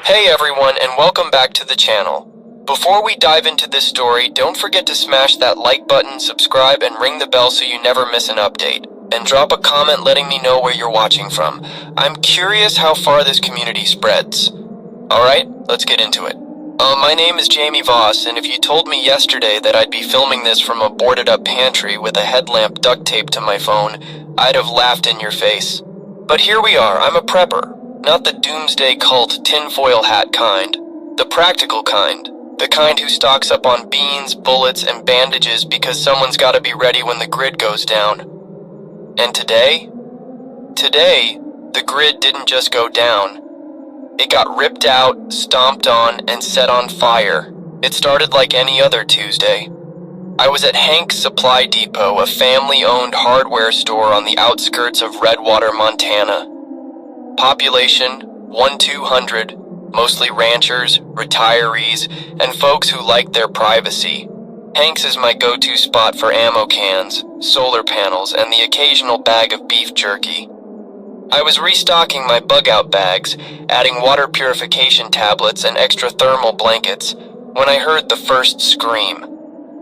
Hey everyone, and welcome back to the channel. Before we dive into this story, don't forget to smash that like button, subscribe, and ring the bell so you never miss an update. And drop a comment letting me know where you're watching from. I'm curious how far this community spreads. Alright, let's get into it. My name is Jamie Voss, and if you told me yesterday that I'd be filming this from a boarded up pantry with a headlamp duct taped to my phone, I'd have laughed in your face. But here we are. I'm a prepper, not the doomsday cult tinfoil hat kind. The practical kind. The kind who stocks up on beans, bullets, and bandages because someone's gotta be ready when the grid goes down. And today? Today, the grid didn't just go down. It got ripped out, stomped on, and set on fire. It started like any other Tuesday. I was at Hank's Supply Depot, a family-owned hardware store on the outskirts of Redwater, Montana. Population, 1-200, mostly ranchers, retirees, and folks who like their privacy. Hank's is my go-to spot for ammo cans, solar panels, and the occasional bag of beef jerky. I was restocking my bug-out bags, adding water purification tablets and extra thermal blankets, when I heard the first scream.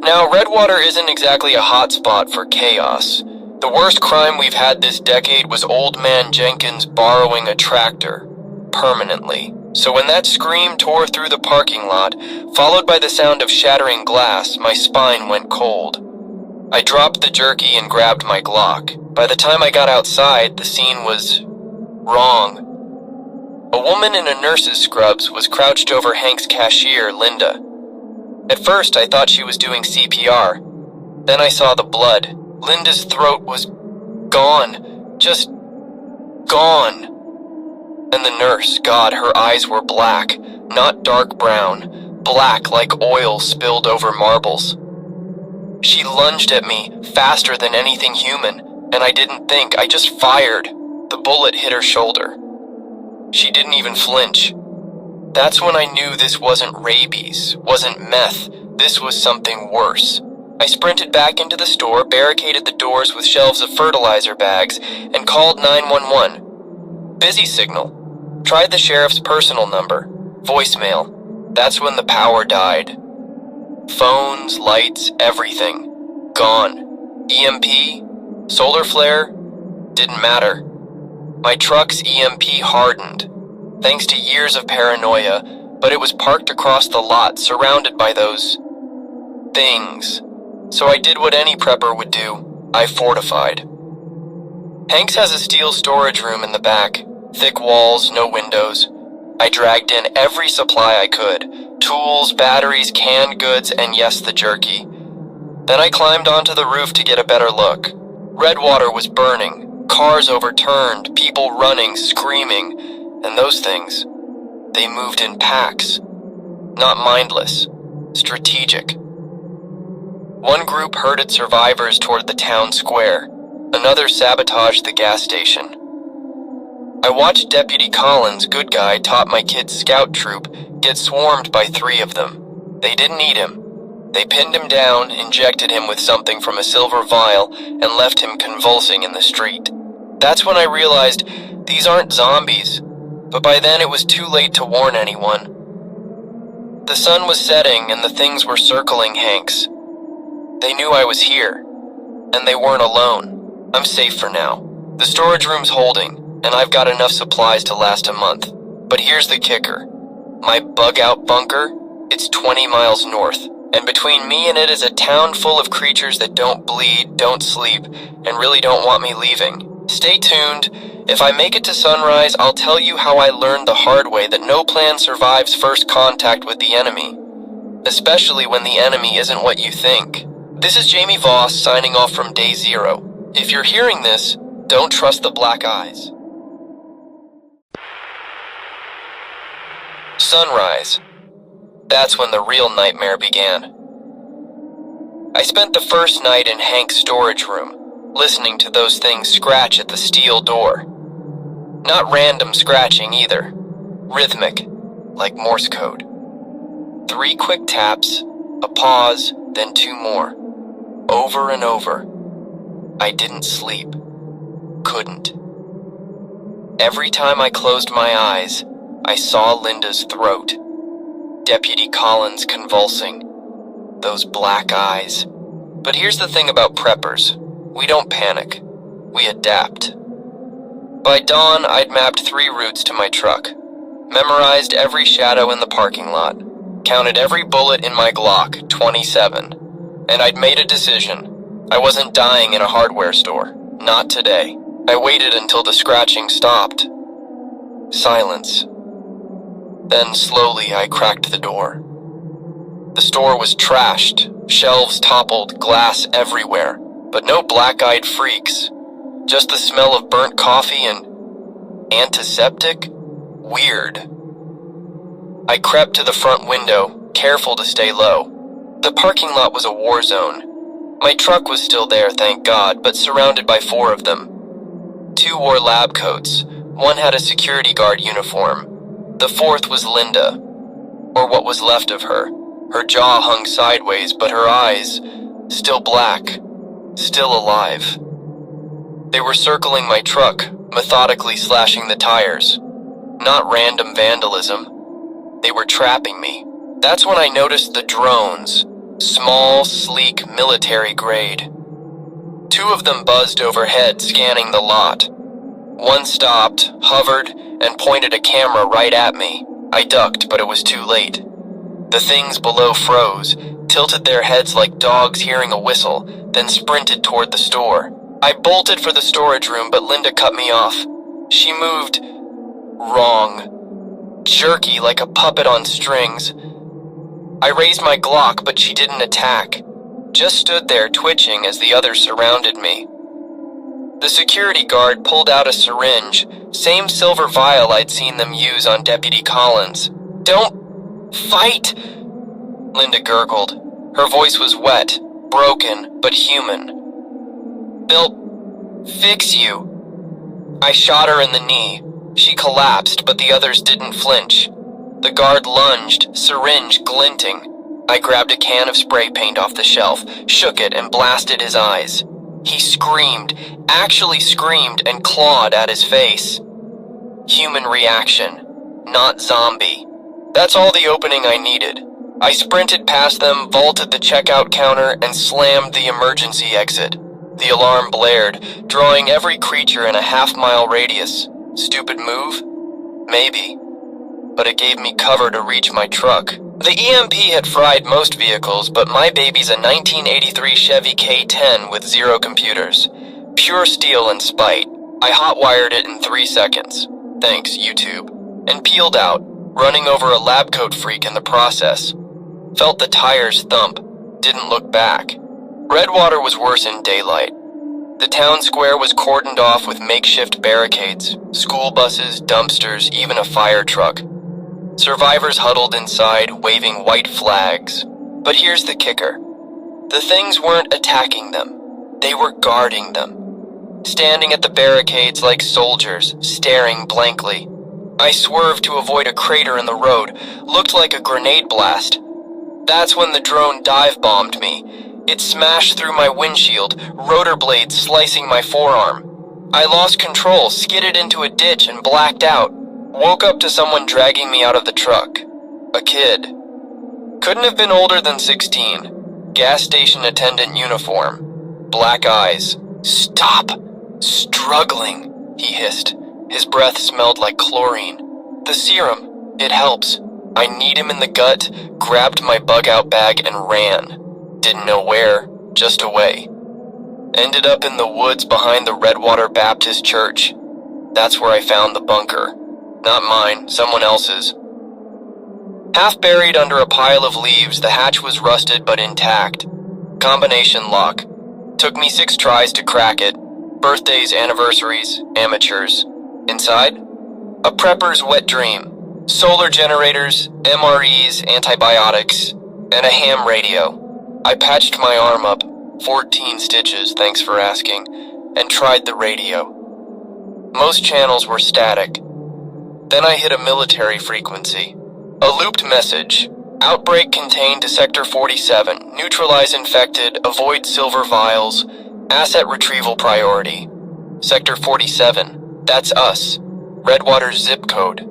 Now, Redwater isn't exactly a hotspot for chaos. The worst crime we've had this decade was Old Man Jenkins borrowing a tractor, permanently. So when that scream tore through the parking lot, followed by the sound of shattering glass, my spine went cold. I dropped the jerky and grabbed my Glock. By the time I got outside, the scene was wrong. A woman in a nurse's scrubs was crouched over Hank's cashier, Linda. At first, I thought she was doing CPR. Then I saw the blood. Linda's throat was gone. Just gone. And the nurse, God, her eyes were black, not dark brown, black like oil spilled over marbles. She lunged at me, faster than anything human, and I didn't think, I just fired. The bullet hit her shoulder. She didn't even flinch. That's when I knew this wasn't rabies, wasn't meth, this was something worse. I sprinted back into the store, barricaded the doors with shelves of fertilizer bags, and called 911. Busy signal. Tried the sheriff's personal number. Voicemail. That's when the power died. Phones, lights, everything. Gone. EMP? Solar flare? Didn't matter. My truck's EMP hardened. Thanks to years of paranoia, but it was parked across the lot, surrounded by those things. So I did what any prepper would do. I fortified. Hank's has a steel storage room in the back. Thick walls, no windows. I dragged in every supply I could. Tools, batteries, canned goods, and yes, the jerky. Then I climbed onto the roof to get a better look. Redwater was burning. Cars overturned, people running, screaming. And those things, they moved in packs. Not mindless. Strategic. One group herded survivors toward the town square. Another sabotaged the gas station. I watched Deputy Collins, good guy, taught my kid's scout troop, get swarmed by 3 of them. They didn't eat him. They pinned him down, injected him with something from a silver vial, and left him convulsing in the street. That's when I realized these aren't zombies, but by then it was too late to warn anyone. The sun was setting and the things were circling Hank's. They knew I was here, and they weren't alone. I'm safe for now. The storage room's holding, and I've got enough supplies to last a month. But here's the kicker. My bug-out bunker, it's 20 miles north, and between me and it is a town full of creatures that don't bleed, don't sleep, and really don't want me leaving. Stay tuned. If I make it to sunrise, I'll tell you how I learned the hard way that no plan survives first contact with the enemy. Especially when the enemy isn't what you think. This is Jamie Voss signing off from Day Zero. If you're hearing this, don't trust the black eyes. Sunrise. That's when the real nightmare began. I spent the first night in Hank's storage room, listening to those things scratch at the steel door. Not random scratching either. Rhythmic, like Morse code. 3 quick taps, a pause, then 2 more. Over and over. I didn't sleep. Couldn't. Every time I closed my eyes, I saw Linda's throat. Deputy Collins convulsing. Those black eyes. But here's the thing about preppers. We don't panic. We adapt. By dawn, I'd mapped 3 routes to my truck. Memorized every shadow in the parking lot. Counted every bullet in my Glock, 27. And I'd made a decision. I wasn't dying in a hardware store. Not today. I waited until the scratching stopped. Silence. Then slowly I cracked the door. The store was trashed, shelves toppled, glass everywhere, but no black-eyed freaks. Just the smell of burnt coffee and antiseptic? Weird. I crept to the front window, careful to stay low. The parking lot was a war zone. My truck was still there, thank God, but surrounded by 4 of them. 2 wore lab coats. 1 had a security guard uniform. The 4th was Linda, or what was left of her. Her jaw hung sideways, but her eyes, still black, still alive. They were circling my truck, methodically slashing the tires. Not random vandalism. They were trapping me. That's when I noticed the drones. Small, sleek, military grade. 2 of them buzzed overhead, scanning the lot. 1 stopped, hovered, and pointed a camera right at me. I ducked, but it was too late. The things below froze, tilted their heads like dogs hearing a whistle, then sprinted toward the store. I bolted for the storage room, but Linda cut me off. She moved wrong. Jerky like a puppet on strings. I raised my Glock, but she didn't attack. Just stood there twitching as the others surrounded me. The security guard pulled out a syringe, same silver vial I'd seen them use on Deputy Collins. "Don't fight!" Linda gurgled. Her voice was wet, broken, but human. "They'll fix you." I shot her in the knee. She collapsed, but the others didn't flinch. The guard lunged, syringe glinting. I grabbed a can of spray paint off the shelf, shook it, and blasted his eyes. He screamed, actually screamed, and clawed at his face. Human reaction, not zombie. That's all the opening I needed. I sprinted past them, vaulted the checkout counter, and slammed the emergency exit. The alarm blared, drawing every creature in a half-mile radius. Stupid move? Maybe. But it gave me cover to reach my truck. The EMP had fried most vehicles, but my baby's a 1983 Chevy K10 with 0 computers. Pure steel and spite. I hotwired it in 3 seconds. Thanks, YouTube. And peeled out, running over a lab coat freak in the process. Felt the tires thump. Didn't look back. Redwater was worse in daylight. The town square was cordoned off with makeshift barricades, school buses, dumpsters, even a fire truck. Survivors huddled inside, waving white flags. But here's the kicker. The things weren't attacking them. They were guarding them. Standing at the barricades like soldiers, staring blankly. I swerved to avoid a crater in the road. Looked like a grenade blast. That's when the drone dive-bombed me. It smashed through my windshield, rotor blades slicing my forearm. I lost control, skidded into a ditch, and blacked out. Woke up to someone dragging me out of the truck. A kid. Couldn't have been older than 16. Gas station attendant uniform. Black eyes. "Stop! Struggling," he hissed. His breath smelled like chlorine. "The serum. It helps." I kneed him in the gut, grabbed my bug-out bag, and ran. Didn't know where, just away. Ended up in the woods behind the Redwater Baptist Church. That's where I found the bunker. Not mine, someone else's. Half buried under a pile of leaves, the hatch was rusted but intact. Combination lock. Took me 6 tries to crack it. Birthdays, anniversaries, amateurs. Inside? A prepper's wet dream. Solar generators, MREs, antibiotics, and a ham radio. I patched my arm up, 14 stitches, thanks for asking, and tried the radio. Most channels were static. Then I hit a military frequency. A looped message. Outbreak contained to Sector 47. Neutralize infected. Avoid silver vials. Asset retrieval priority. Sector 47. That's us. Redwater's zip code.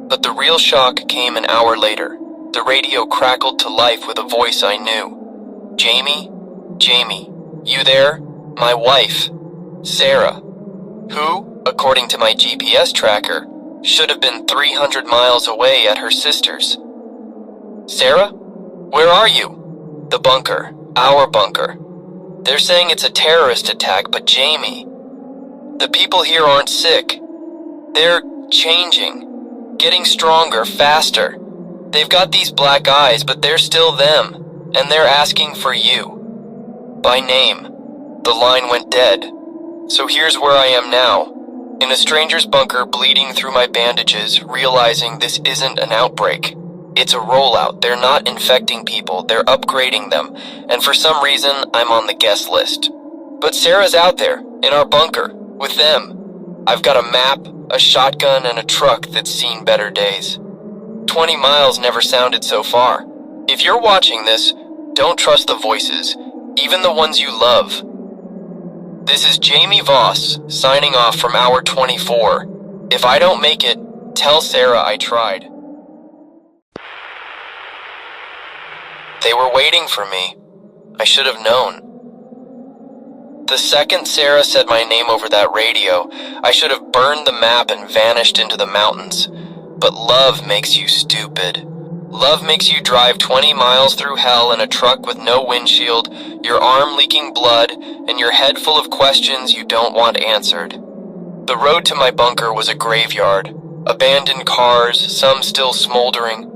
But the real shock came an hour later. The radio crackled to life with a voice I knew. Jamie? Jamie, you there? My wife, Sarah, who, according to my GPS tracker, should have been 300 miles away at her sister's. Sarah? Where are you? The bunker. Our bunker. They're saying it's a terrorist attack, but Jamie, the people here aren't sick. They're changing, getting stronger, faster. They've got these black eyes, but they're still them, and they're asking for you. By name. The line went dead. So here's where I am now, in a stranger's bunker, bleeding through my bandages, realizing this isn't an outbreak. It's a rollout. They're not infecting people, they're upgrading them, and for some reason, I'm on the guest list. But Sarah's out there, in our bunker, with them. I've got a map, a shotgun, and a truck that's seen better days. 20 miles never sounded so far. If you're watching this, don't trust the voices, even the ones you love. This is Jamie Voss, signing off from Hour 24. If I don't make it, tell Sarah I tried. They were waiting for me. I should have known. The second Sarah said my name over that radio, I should have burned the map and vanished into the mountains. But love makes you stupid. Love makes you drive 20 miles through hell in a truck with no windshield, your arm leaking blood, and your head full of questions you don't want answered. The road to my bunker was a graveyard. Abandoned cars, some still smoldering.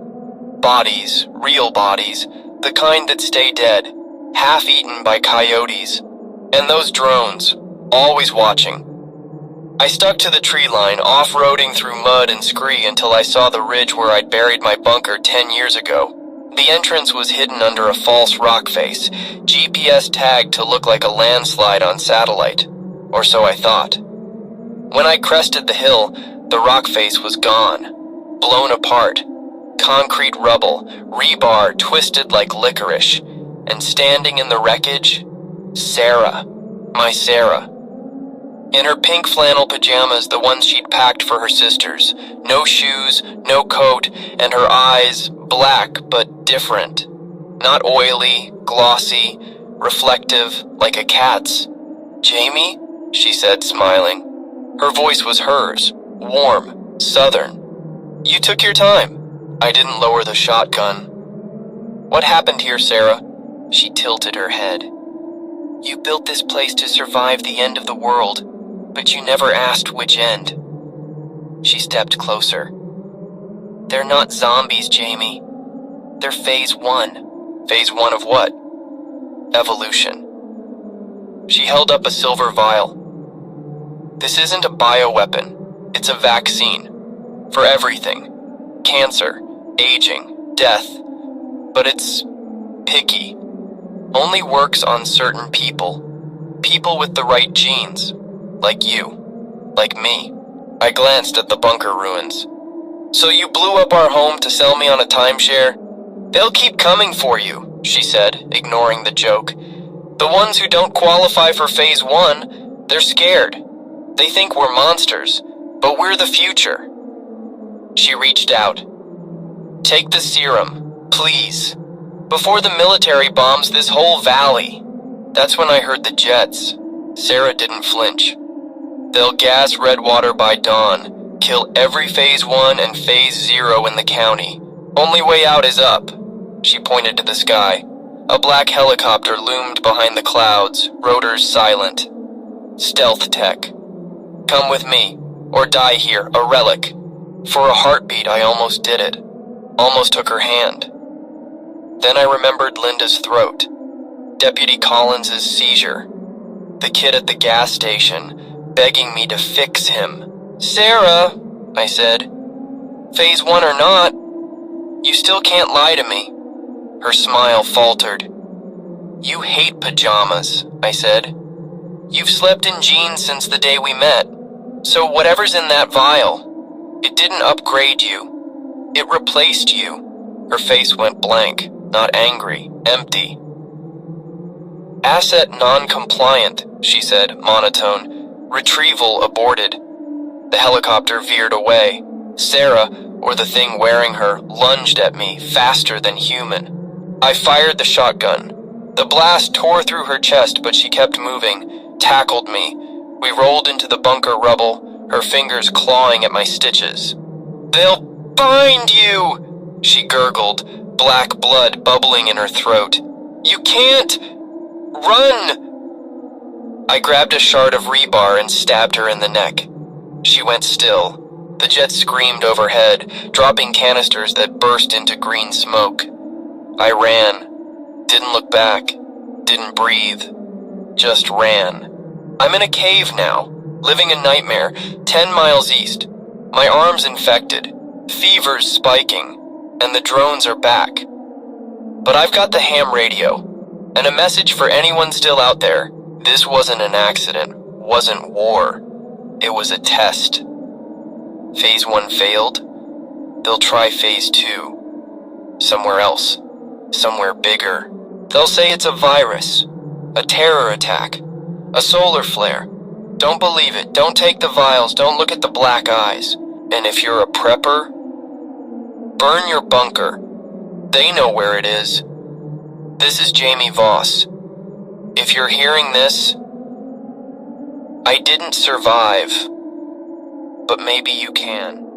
Bodies, real bodies, the kind that stay dead, half-eaten by coyotes. And those drones, always watching. I stuck to the tree line, off-roading through mud and scree until I saw the ridge where I'd buried my bunker 10 years ago. The entrance was hidden under a false rock face, GPS tagged to look like a landslide on satellite. Or so I thought. When I crested the hill, the rock face was gone, blown apart. Concrete rubble, rebar twisted like licorice, and standing in the wreckage, Sarah, my Sarah. In her pink flannel pajamas, the ones she'd packed for her sisters, no shoes, no coat, and her eyes, black but different. Not oily, glossy, reflective, like a cat's. Jamie? She said, smiling. Her voice was hers, warm, southern. You took your time. I didn't lower the shotgun. What happened here, Sarah? She tilted her head. You built this place to survive the end of the world, but you never asked which end. She stepped closer. They're not zombies, Jamie. They're phase 1. Phase 1 of what? Evolution. She held up a silver vial. This isn't a bioweapon. It's a vaccine. For everything. Cancer. Aging, death, but it's picky. Only works on certain people. People with the right genes. Like you. Like me. I glanced at the bunker ruins. So you blew up our home to sell me on a timeshare? They'll keep coming for you, she said, ignoring the joke. The ones who don't qualify for phase 1, they're scared. They think we're monsters, but we're the future. She reached out. Take the serum, please. Before the military bombs this whole valley. That's when I heard the jets. Sarah didn't flinch. They'll gas Redwater by dawn, kill every phase 1 and phase 0 in the county. Only way out is up. She pointed to the sky. A black helicopter loomed behind the clouds, rotors silent. Stealth tech. Come with me, or die here, a relic. For a heartbeat, I almost did it. Almost took her hand. Then I remembered Linda's throat. Deputy Collins's seizure. The kid at the gas station, begging me to fix him. Sarah, I said. Phase 1 or not, you still can't lie to me. Her smile faltered. You hate pajamas, I said. You've slept in jeans since the day we met. So whatever's in that vial, it didn't upgrade you. It replaced you. Her face went blank, not angry, empty. Asset non-compliant, she said, monotone. Retrieval aborted. The helicopter veered away. Sarah, or the thing wearing her, lunged at me, faster than human. I fired the shotgun. The blast tore through her chest, but she kept moving, tackled me. We rolled into the bunker rubble, her fingers clawing at my stitches. "They'll find you!" she gurgled, black blood bubbling in her throat. "You can't! Run!" I grabbed a shard of rebar and stabbed her in the neck. She went still. The jet screamed overhead, dropping canisters that burst into green smoke. I ran. Didn't look back. Didn't breathe. Just ran. I'm in a cave now, living a nightmare, 10 miles east. My arm's infected. Fever's spiking. And the drones are back. But I've got the ham radio. And a message for anyone still out there. This wasn't an accident. Wasn't war. It was a test. Phase 1 failed. They'll try Phase 2. Somewhere else. Somewhere bigger. They'll say it's a virus. A terror attack. A solar flare. Don't believe it. Don't take the vials. Don't look at the black eyes. And if you're a prepper, burn your bunker. They know where it is. This is Jamie Voss. If you're hearing this, I didn't survive, but maybe you can.